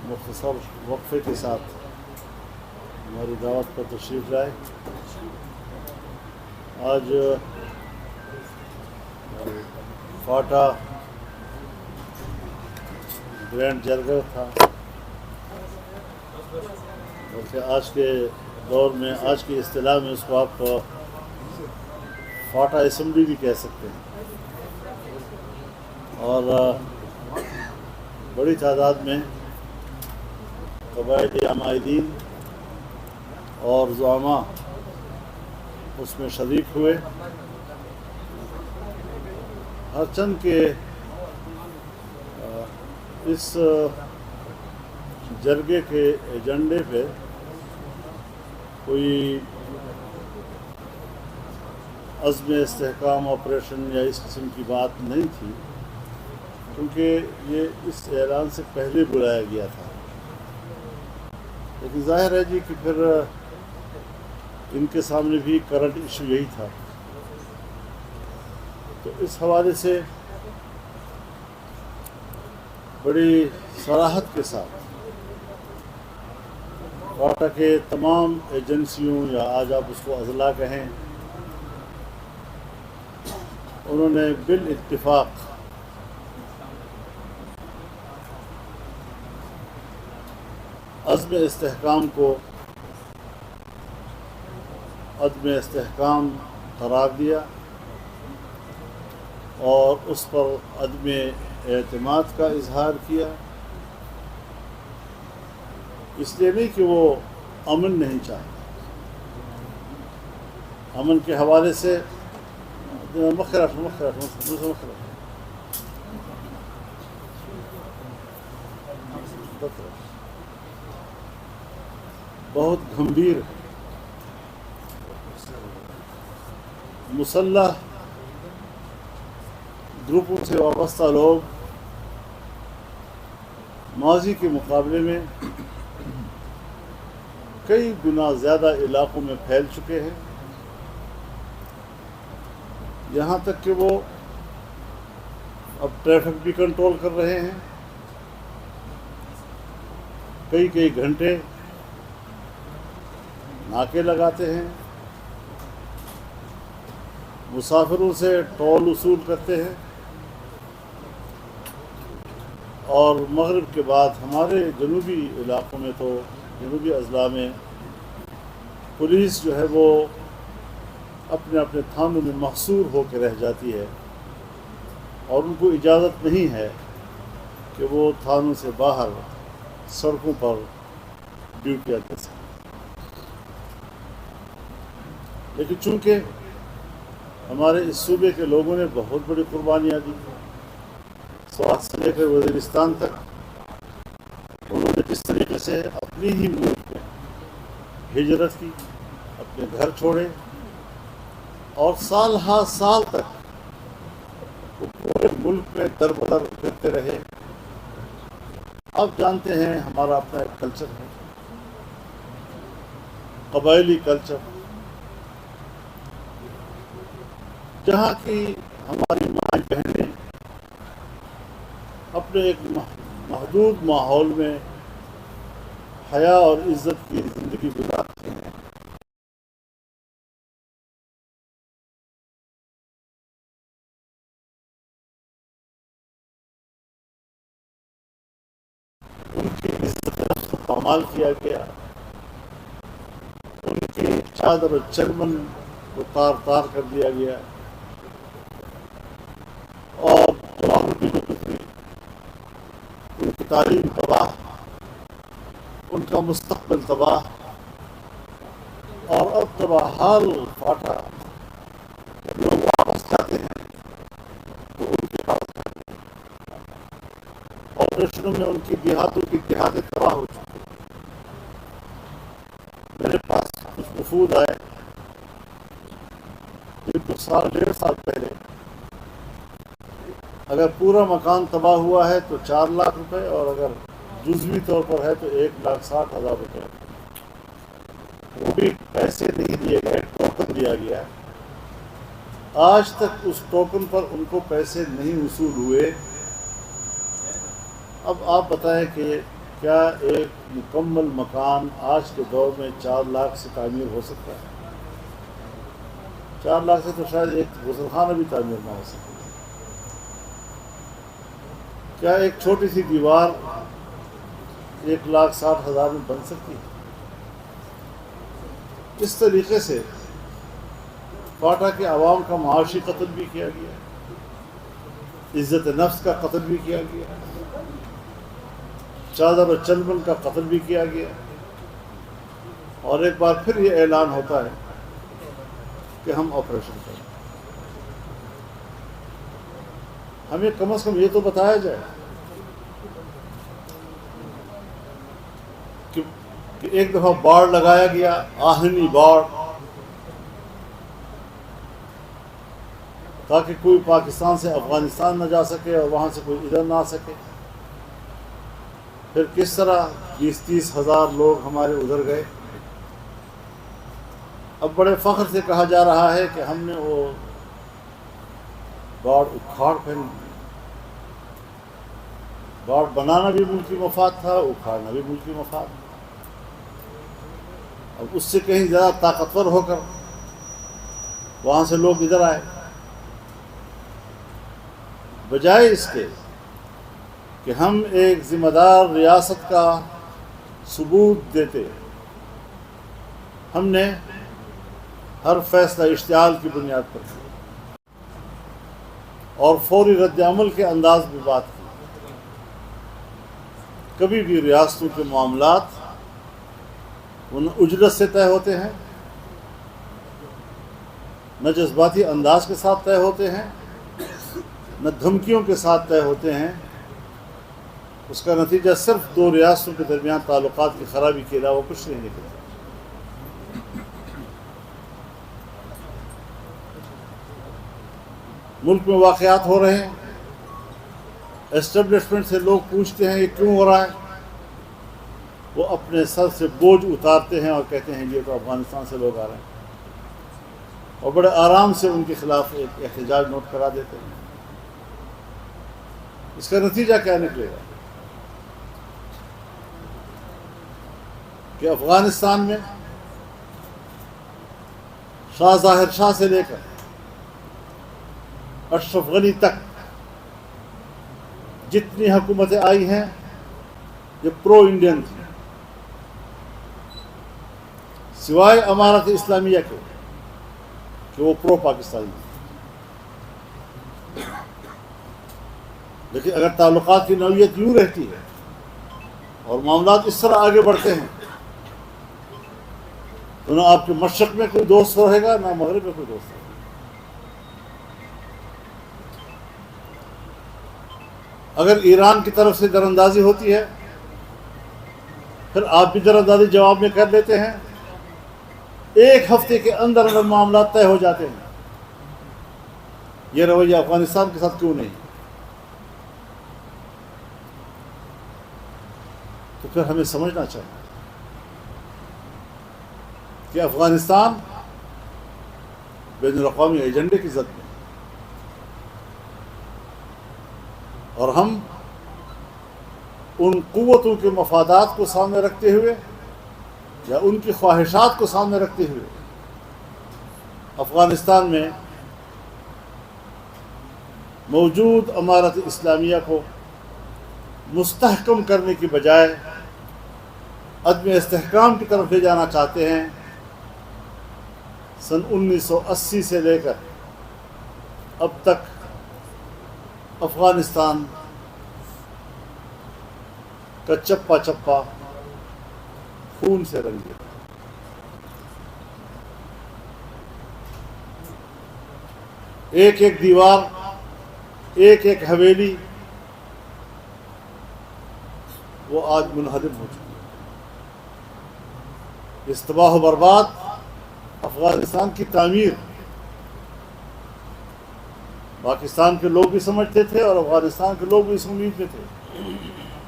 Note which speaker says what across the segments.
Speaker 1: مختصر وقفے کے ساتھ ہماری دعوت پر تشریف لائے۔ آج فاٹا گرینڈ جرگہ تھا، بلکہ آج کے دور میں، آج کی اصطلاح میں اس کو آپ فاٹا اسمبلی بھی کہہ سکتے ہیں، اور بڑی تعداد میں قبائلی عمائدین اور زعماء اس میں شریک ہوئے۔ ہر چند کے اس جرگے کے ایجنڈے پہ کوئی عزم استحکام آپریشن یا اس قسم کی بات نہیں تھی، کیونکہ یہ اس اعلان سے پہلے بلایا گیا تھا، لیکن ظاہر ہے جی کہ پھر ان کے سامنے بھی کرنٹ ایشو یہی تھا، تو اس حوالے سے بڑی صراحت کے ساتھ فاٹا کے تمام ایجنسیوں، یا آج آپ اس کو اضلاع کہیں، انہوں نے بالاتفاق عزم استحکام کو عدم استحکام قرار دیا، اور اس پر عدم اعتماد کا اظہار کیا، اس لیے نہیں کہ وہ امن نہیں چاہتے۔ امن کے حوالے سے بہت گھمبیر مسلح گروپوں سے وابستہ لوگ ماضی کے مقابلے میں کئی گنا زیادہ علاقوں میں پھیل چکے ہیں، یہاں تک کہ وہ اب ٹریفک بھی کنٹرول کر رہے ہیں، کئی گھنٹے ناکے لگاتے ہیں، مسافروں سے ٹول وصول کرتے ہیں، اور مغرب کے بعد ہمارے جنوبی علاقوں میں تو جنوبی اضلاع میں پولیس جو ہے وہ اپنے اپنے تھانوں میں محصور ہو کے رہ جاتی ہے، اور ان کو اجازت نہیں ہے کہ وہ تھانوں سے باہر سڑکوں پر ڈیوٹیاں کر سکیں۔ لیکن چونکہ ہمارے اس صوبے کے لوگوں نے بہت بڑی قربانیاں دی، سوات سے لے کر وزیرستان تک، انہوں نے کس طریقے سے اپنی ہی ملک میں ہجرت کی، اپنے گھر چھوڑے، اور سال ہا سال تک وہ پورے ملک میں در بدر پھرتے رہے۔ آپ جانتے ہیں ہمارا اپنا ایک کلچر ہے، قبائلی کلچر، جہاں کی ہماری ماں بہنیں اپنے ایک محدود ماحول میں حیا اور عزت کی زندگی گزارتی ہیں۔ ان کی عزت نفس کو پامال کیا گیا، ان کی چادر و چرمن کو تار تار کر دیا گیا، اور ان کی تعلیم تباہ، ان کا مستقبل تباہ، اور اب تباہ حال فاٹا لوگ واپس جاتے ہیں تو ان کے پاس آپریشنوں میں ان کی دیہاتوں کی دیہاتیں تباہ ہو چکی۔ میرے پاس کچھ وفود آئے جن کو سال ڈیڑھ سال پہلے اگر پورا مکان تباہ ہوا ہے تو 4 لاکھ روپے، اور اگر جزوی طور پر ہے تو 1,60,000 روپے، وہ بھی پیسے نہیں دیے گئے، ٹوکن دیا گیا ہے۔ آج تک اس ٹوکن پر ان کو پیسے نہیں وصول ہوئے۔ اب آپ بتائیں کہ کیا ایک مکمل مکان آج کے دور میں 4 لاکھ سے تعمیر ہو سکتا ہے؟ 4 لاکھ سے تو شاید ایک غسل خانہ بھی تعمیر نہ ہو سکے۔ کیا ایک چھوٹی سی دیوار 1,60,000 میں بن سکتی ہے؟ اس طریقے سے کوئٹہ کے عوام کا معاشی قتل بھی کیا گیا، عزت نفس کا قتل بھی کیا گیا، چادر و چلمن کا قتل بھی کیا گیا، اور ایک بار پھر یہ اعلان ہوتا ہے کہ ہم آپریشن کریں۔ ہمیں کم از کم یہ تو بتایا جائے کہ ایک دفعہ باڑ لگایا گیا، آہنی باڑ، تاکہ کوئی پاکستان سے افغانستان نہ جا سکے اور وہاں سے کوئی ادھر نہ آ سکے۔ پھر کس طرح 20-30 ہزار لوگ ہمارے ادھر گئے۔ اب بڑے فخر سے کہا جا رہا ہے کہ ہم نے وہ باڑ اکھاڑ پھینک دی۔ باڑ بنانا بھی ملکی مفاد تھا، اکھاڑنا بھی ملکی مفاد۔ اب اس سے کہیں زیادہ طاقتور ہو کر وہاں سے لوگ ادھر آئے، بجائے اس کے کہ ہم ایک ذمہ دار ریاست کا ثبوت دیتے، ہم نے ہر فیصلہ اشتعال کی بنیاد پر کیا اور فوری رد عمل کے انداز میں بات کی۔ کبھی بھی ریاستوں کے معاملات نہ اجرت سے طے ہوتے ہیں، نہ جذباتی انداز کے ساتھ طے ہوتے ہیں، نہ دھمکیوں کے ساتھ طے ہوتے ہیں۔ اس کا نتیجہ صرف 2 ریاستوں کے درمیان تعلقات کی خرابی کے علاوہ کچھ نہیں نکلتا۔ ملک میں واقعات ہو رہے ہیں، اسٹیبلشمنٹ سے لوگ پوچھتے ہیں یہ کیوں ہو رہا ہے، وہ اپنے سر سے بوجھ اتارتے ہیں اور کہتے ہیں یہ تو افغانستان سے لوگ آ رہے ہیں، اور بڑے آرام سے ان کے خلاف ایک احتجاج نوٹ کرا دیتے ہیں۔ اس کا نتیجہ کیا نکلے گا کہ افغانستان میں شاہ ظاہر شاہ سے لے کر اشرف غنی تک جتنی حکومتیں آئی ہیں یہ پرو انڈین تھی، سوائے امارت اسلامیہ کے کہ وہ پرو پاکستانی تھی۔ لیکن اگر تعلقات کی نوعیت یوں رہتی ہے اور معاملات اس طرح آگے بڑھتے ہیں تو نہ آپ کے مشرق میں کوئی دوست رہے گا، نہ مغرب میں کوئی دوست رہے گا۔ اگر ایران کی طرف سے دراندازی ہوتی ہے پھر آپ بھی دراندازی جواب میں کر لیتے ہیں، 1 ہفتے کے اندر اندر معاملات طے ہو جاتے ہیں۔ یہ رویہ افغانستان کے ساتھ کیوں نہیں؟ تو پھر ہمیں سمجھنا چاہیے کہ افغانستان بین الاقوامی ایجنڈے کی زد میں، اور ہم ان قوتوں کے مفادات کو سامنے رکھتے ہوئے یا ان کی خواہشات کو سامنے رکھتے ہوئے افغانستان میں موجود امارت اسلامیہ کو مستحکم کرنے کی بجائے عدم استحکام کی طرف لے جانا چاہتے ہیں۔ سن 1980 سے لے کر اب تک افغانستان کا چپا چپا خون سے رنگا، ایک ایک دیوار، ایک ایک حویلی وہ آج منہدم ہو چکی ہے۔ اس تباہ و برباد افغانستان کی تعمیر پاکستان کے لوگ بھی سمجھتے تھے اور افغانستان کے لوگ بھی اس امید میں تھے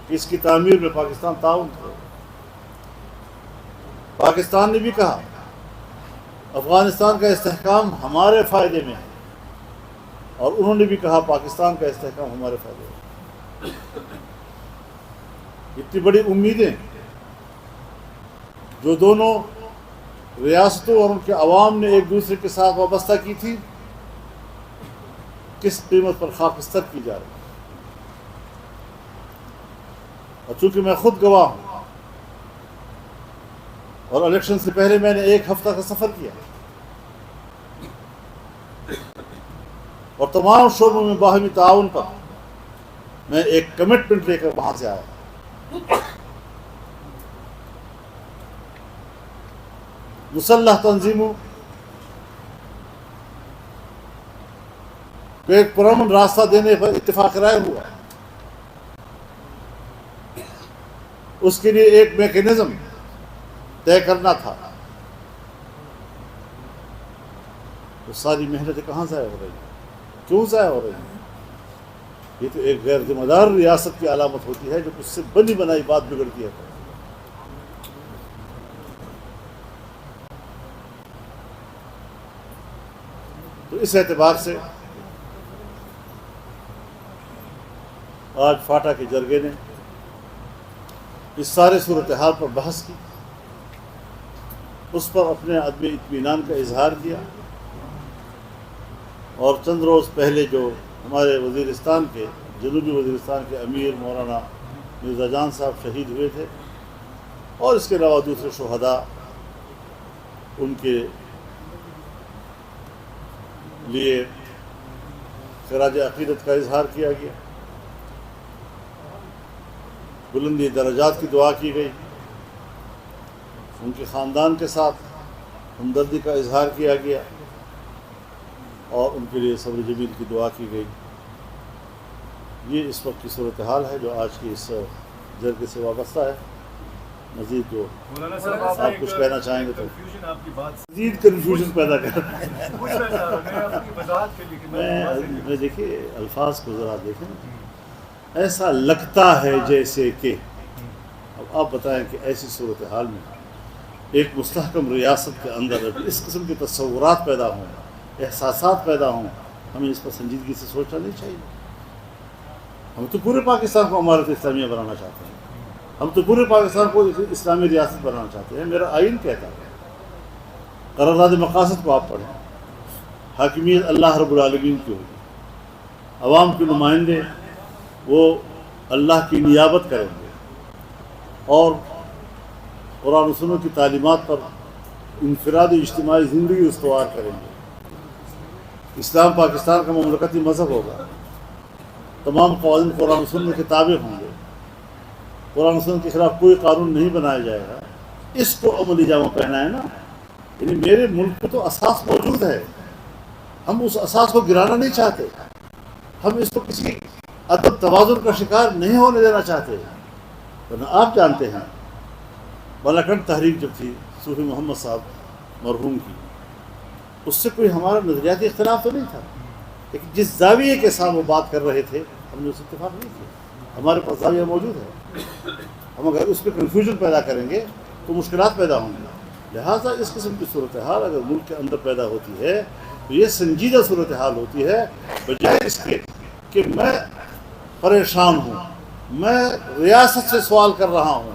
Speaker 1: کہ اس کی تعمیر میں پاکستان تعاون کرے۔ پاکستان نے بھی کہا افغانستان کا استحکام ہمارے فائدے میں ہے، اور انہوں نے بھی کہا پاکستان کا استحکام ہمارے فائدے میں ہے۔ اتنی بڑی امیدیں جو دونوں ریاستوں اور ان کے عوام نے ایک دوسرے کے ساتھ وابستہ کی تھی، کس قیمت پر خاکستر کی جا رہی ہے۔ اور چونکہ میں خود گواہ ہوں اور الیکشن سے پہلے میں نے 1 ہفتہ کا سفر کیا اور تمام شعبوں میں باہمی تعاون پر میں ایک کمٹمنٹ لے کر وہاں سے آیا۔ مسلح تنظیموں کو ایک پرامن راستہ دینے پر اتفاق رائے ہوا، اس کے لیے ایک میکینزم طے کرنا تھا۔ وہ ساری محنتیں کہاں ضائع ہو رہی ہیں؟ کیوں ضائع ہو رہی ہیں؟ یہ تو ایک غیر ذمہ دار ریاست کی علامت ہوتی ہے، جو اس سے بنی بنائی بات بگڑتی ہے۔ تو اس اعتبار سے آج فاٹا کے جرگے نے اس سارے صورتحال پر بحث کی، اس پر اپنے عدم اطمینان کا اظہار کیا، اور چند روز پہلے جو ہمارے وزیرستان کے جنوبی وزیرستان کے امیر مولانا مرزا جان صاحب شہید ہوئے تھے، اور اس کے علاوہ دوسرے شہداء، ان کے لیے خراج عقیدت کا اظہار کیا گیا، بلندی درجات کی دعا کی گئی، ان کے خاندان کے ساتھ ہمدردی کا اظہار کیا گیا، اور ان کے لیے صبر جمیل کی دعا کی گئی۔ یہ اس وقت کی صورتحال ہے جو آج کی اس جرگے سے وابستہ ہے۔ مزید جو آپ کچھ کہنا چاہیں گے تو مزید کنفیوژن پیدا کر رہے ہیں۔ میں دیکھیے الفاظ کو ذرا دیکھیں، ایسا لگتا ہے جیسے کہ، اب آپ بتائیں کہ ایسی صورتحال میں ایک مستحکم ریاست کے اندر اس قسم کے تصورات پیدا ہوں، احساسات پیدا ہوں، ہمیں اس پر سنجیدگی سے سوچنا نہیں چاہیے۔ ہم تو پورے پاکستان کو امارت اسلامیہ بنانا چاہتے ہیں، ہم تو پورے پاکستان کو اسلامی ریاست بنانا چاہتے ہیں۔ میرا آئین کہتا ہے، قرارداد مقاصد کو آپ پڑھیں، حاکمیت اللہ رب العالمین کی ہوگی، عوام کے نمائندے وہ اللہ کی نیابت کریں گے، اور قرآن و سنت کی تعلیمات پر انفرادی اجتماعی زندگی استوار کریں گے۔ اسلام پاکستان کا مملکتی مذہب ہوگا، تمام قوانین قرآن و سنت کے تابع ہوں گے، قرآن و سنت کے خلاف کوئی قانون نہیں بنایا جائے گا۔ اس کو عملی جامہ پہنا ہے نا، یعنی میرے ملک کو تو اساس موجود ہے، ہم اس اساس کو گرانا نہیں چاہتے، ہم اس کو کسی عدم توازن کا شکار نہیں ہونے دینا چاہتے۔ ورنہ آپ جانتے ہیں بالاکنڈ تحریک جب تھی صوفی محمد صاحب مرحوم کی، اس سے کوئی ہمارا نظریاتی اختلاف تو نہیں تھا، لیکن جس زاویے کے ساتھ وہ بات کر رہے تھے ہم نے اس اتفاق نہیں کیا۔ ہمارے پاس زاویہ موجود ہے، ہم اگر اس پہ کنفیوژن پیدا کریں گے تو مشکلات پیدا ہوں گی۔ لہٰذا اس قسم کی صورتحال اگر ملک کے اندر پیدا ہوتی ہے تو یہ سنجیدہ صورتحال ہوتی ہے، بجائے اس کے کہ میں پریشان ہوں، میں ریاست سے سوال کر رہا ہوں،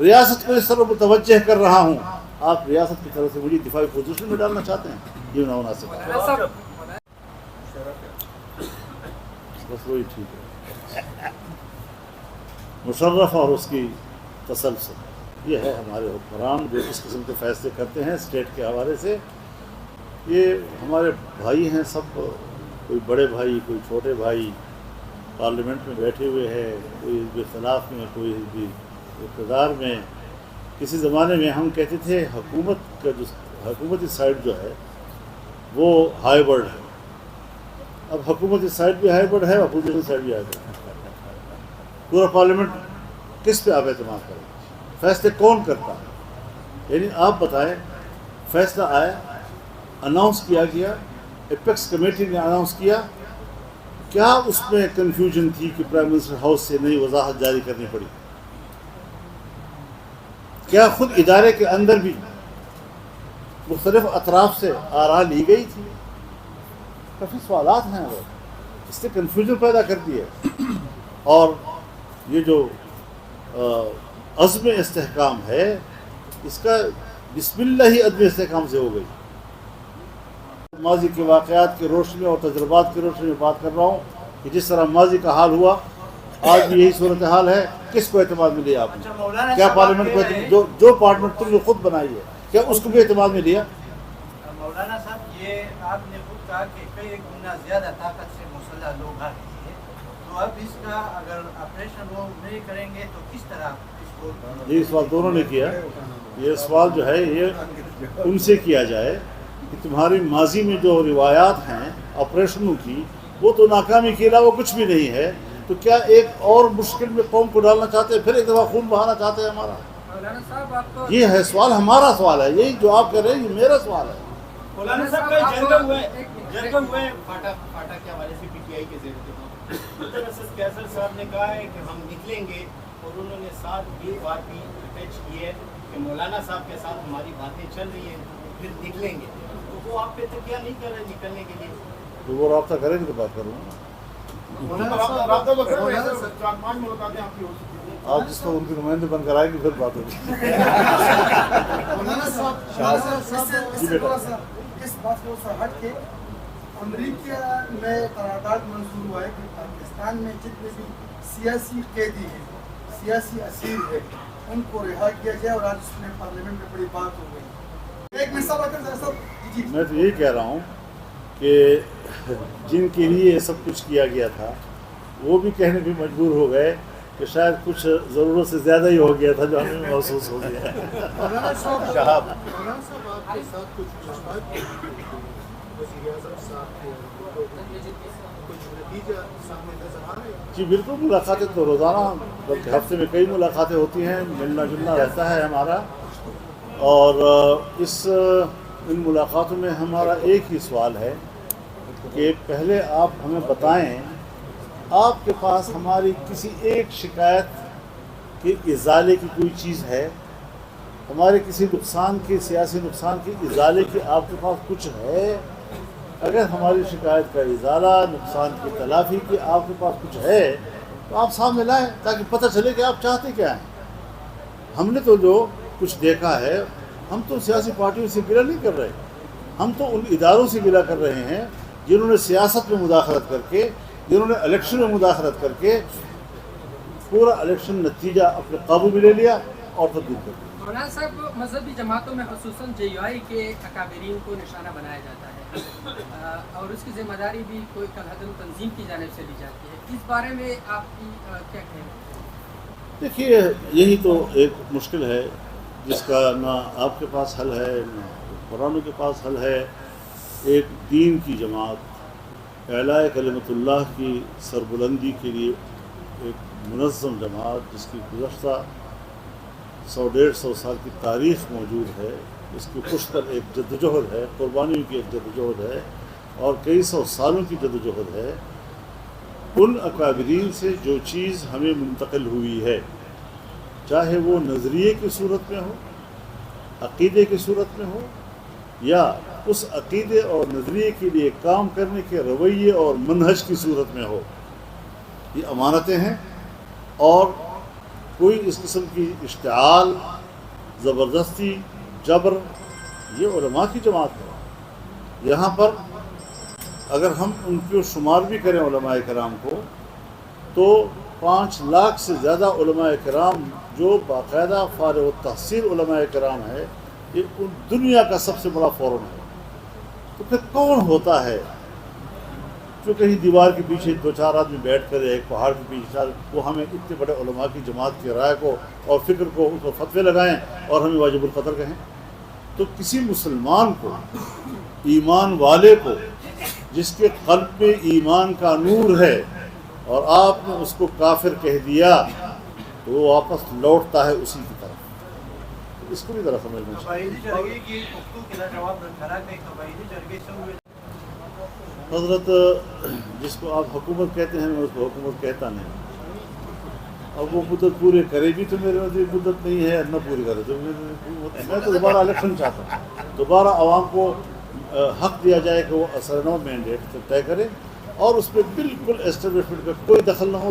Speaker 1: ریاست کو اس طرح متوجہ کر رہا ہوں۔ آپ ریاست کی طرف سے مجھے دفاعی پوزیشن میں ڈالنا چاہتے ہیں، یہ نامناسب ہے۔ بس وہی ٹھیک ہے۔ مشرف اور اس کی تسلسل، یہ ہے ہمارے حکمران جو اس قسم کے فیصلے کرتے ہیں اسٹیٹ کے حوالے سے۔ یہ ہمارے بھائی ہیں سب، کوئی بڑے بھائی کوئی چھوٹے بھائی، پارلیمنٹ میں بیٹھے ہوئے ہیں، کوئی حزب اختلاف میں، کوئی حزب اقتدار میں۔ کسی زمانے میں ہم کہتے تھے حکومت کا جو حکومتی سائڈ جو ہے وہ ہائی برڈ ہے، اب حکومتی سائڈ بھی ہائی برڈ ہے، اپوزیشن سائڈ بھی ہائی برڈ ہے۔ پورا پارلیمنٹ کس پہ آپ اعتماد کریں؟ فیصلے کون کرتا ہے؟ یعنی آپ بتائیں، فیصلہ آیا، اناؤنس کیا گیا، اپیکس کمیٹی نے اناؤنس کیا، کیا اس میں کنفیوژن تھی کہ پرائم منسٹر ہاؤس سے نئی وضاحت جاری کرنی پڑی؟ کیا خود ادارے کے اندر بھی مختلف اطراف سے آراء لی گئی تھی؟ کافی سوالات ہیں، وہ اس سے کنفیوژن پیدا کر دی ہے۔ اور یہ جو عزم استحکام ہے، اس کا بسم اللہ ہی عدم استحکام سے ہو گئی۔ ماضی کے واقعات کی روشنی اور تجربات کی روشنی میں بات کر رہا ہوں کہ جس طرح ماضی کا حال ہوا آج بھی یہی صورتحال ہے۔ کس کو اعتماد میں لیا آپ نے؟ کیا پارلیمنٹ کو جو پارلیمنٹ تم نے خود بنائی ہے کیا اس کو بھی اعتماد میں لیا؟
Speaker 2: مولانا صاحب یہ آپ نے خود کہا کہ کئی گنا زیادہ طاقت سے مسلح لوگ آ گئے ہیں، تو اب اس کا اگر آپریشن وہ نہیں کریں گے تو کس طرح اس کو؟
Speaker 1: یہ سوال دونوں نے کیا۔ یہ سوال جو ہے یہ ان سے کیا جائے کہ تمہاری ماضی میں جو روایات ہیں آپریشنوں کی وہ تو ناکامی کے علاوہ کچھ بھی نہیں ہے، تو کیا ایک اور مشکل میں قوم کو ڈالنا چاہتے ہیں، پھر ایک دفعہ خون بہانا چاہتے ہیں ہمارا؟
Speaker 3: مولانا صاحب آپ
Speaker 1: یہ ہے سوال، ہمارا سوال ہے، یہی جو آپ کہہ رہے ہیں یہ میرا سوال ہے۔
Speaker 4: مولانا صاحب کا جرگہ ہوئے فاٹا کے حوالے سے پی ٹی آئی کے زیر انتظام اسد کیسر صاحب نے کہا ہے کہ ہم نکلیں گے، اور انہوں نے ساتھ یہ بات بھی اٹیچ کی ہے کہ مولانا صاحب کے ساتھ ہماری باتیں چل رہی ہیں پھر نکلیں گے، تو وہ آپ پہ تکیہ نہیں کر رہے نکلنے کے لیے؟
Speaker 1: تو وہ رابطہ کریں گے تو بات کروں گا۔ آپ جس کو ان کے نمائندے بن کر آئیں گے پھر بات ہوگی۔
Speaker 5: اس بات کو ہٹ کے امریکہ میں قرارداد منظور ہوا ہے کہ پاکستان میں جتنے بھی سیاسی قیدی ہیں، سیاسی اسیر ہیں، ان کو رہا کیا جائے، اور آج اس میں پارلیمنٹ میں بڑی بات ہو گئی۔ ایک منٹ صاحب
Speaker 1: میں تو یہی کہہ رہا ہوں کہ جن کے لیے یہ سب کچھ کیا گیا تھا وہ بھی کہنے بھی مجبور ہو گئے کہ شاید کچھ ضرورت سے زیادہ ہی ہو گیا تھا جو ہمیں محسوس ہو گیا۔
Speaker 5: مولانا صاحب آپ کے ساتھ کچھ وزیر اعظم صاحب کے کچھ نتیجہ سامنے نظر آ رہے ہیں؟
Speaker 1: جی بالکل، ملاقاتیں تو روزانہ بلکہ ہفتے میں کئی ملاقاتیں ہوتی ہیں، ملنا جلنا رہتا ہے ہمارا، اور ان ملاقاتوں میں ہمارا ایک ہی سوال ہے کہ پہلے آپ ہمیں بتائیں آپ کے پاس ہماری کسی ایک شکایت کے ازالے کی کوئی چیز ہے، ہمارے کسی نقصان کی، سیاسی نقصان کے ازالے کی آپ کے پاس کچھ ہے؟ اگر ہماری شکایت کا ازالہ، نقصان کی تلافی کی آپ کے پاس کچھ ہے تو آپ سامنے لائیں تاکہ پتہ چلے کہ آپ چاہتے کیا ہیں۔ ہم نے تو جو کچھ دیکھا ہے، ہم تو سیاسی پارٹیوں سے گلہ نہیں کر رہے، ہم تو ان اداروں سے گلہ کر رہے ہیں جنہوں نے سیاست میں مداخلت کر کے، جنہوں نے الیکشن میں مداخلت کر کے پورا الیکشن نتیجہ اپنے قابو میں لے لیا اور تبدیل کر دیا۔
Speaker 3: مولانا صاحب مذہبی جماعتوں میں خصوصاً جے یو آئی کے اکابرین کو نشانہ بنایا جاتا ہے، اور اس کی ذمہ داری بھی کوئی کالعدم تنظیم کی جانب سے لی جاتی ہے، اس بارے میں آپ کی کیا کہنا ہے؟
Speaker 1: دیکھیے یہی تو ایک مشکل ہے جس کا نہ آپ کے پاس حل ہے نہ قرآن کے پاس حل ہے۔ ایک دین کی جماعت، اعلاء کلمت اللہ کی سربلندی کے لیے ایک منظم جماعت جس کی گزشتہ 100-150 سال کی تاریخ موجود ہے، اس کی پشت پر ایک جدوجہد ہے، قربانیوں کی ایک جدوجہد ہے اور کئی سو سالوں کی جدوجہد ہے۔ ان اکابرین سے جو چیز ہمیں منتقل ہوئی ہے، چاہے وہ نظریے کی صورت میں ہو، عقیدے کی صورت میں ہو، یا اس عقیدے اور نظریے کے لیے کام کرنے کے رویے اور منہج کی صورت میں ہو، یہ امانتیں ہیں، اور کوئی اس قسم کی اشتعال، زبردستی، جبر، یہ علماء کی جماعت ہے۔ یہاں پر اگر ہم ان کو شمار بھی کریں علماء کرام کو تو 5 لاکھ سے زیادہ علماء کرام جو باقاعدہ فارغ التحصیل علماء کرام ہے، یہ دنیا کا سب سے بڑا فورم ہے۔ تو پھر کون ہوتا ہے جو کہیں دیوار کے پیچھے 2-4 آدمی بیٹھ کر ایک پہاڑ کے پیچھے وہ ہمیں اتنے بڑے علماء کی جماعت کی رائے کو اور فکر کو اس پر فتوے لگائیں اور ہمیں واجب القتل کہیں؟ تو کسی مسلمان کو، ایمان والے کو، جس کے قلب میں ایمان کا نور ہے اور آپ نے اس کو کافر کہہ دیا تو وہ واپس لوٹتا ہے اسی کی طرف۔ اس کو بھی ذرا سمجھنا چاہیے۔
Speaker 2: قبائلی جرگے کی گفتگو کے جواب دھرا کے قبائلی جرگے سے ہوئے
Speaker 1: حضرت جس کو آپ حکومت کہتے ہیں میں اس کو حکومت کہتا نہیں۔ اب وہ مدت پورے کرے بھی تو میرے نزدیک مدت نہیں ہے، نہ پوری کرے تو میں تو دوبارہ الیکشن چاہتا ہوں، دوبارہ عوام کو حق دیا جائے کہ وہ اثر نو مینڈیٹ طے کرے اور اس پہ بالکل اسٹیبلشمنٹ کا کوئی دخل نہ ہو،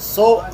Speaker 1: 100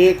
Speaker 1: 1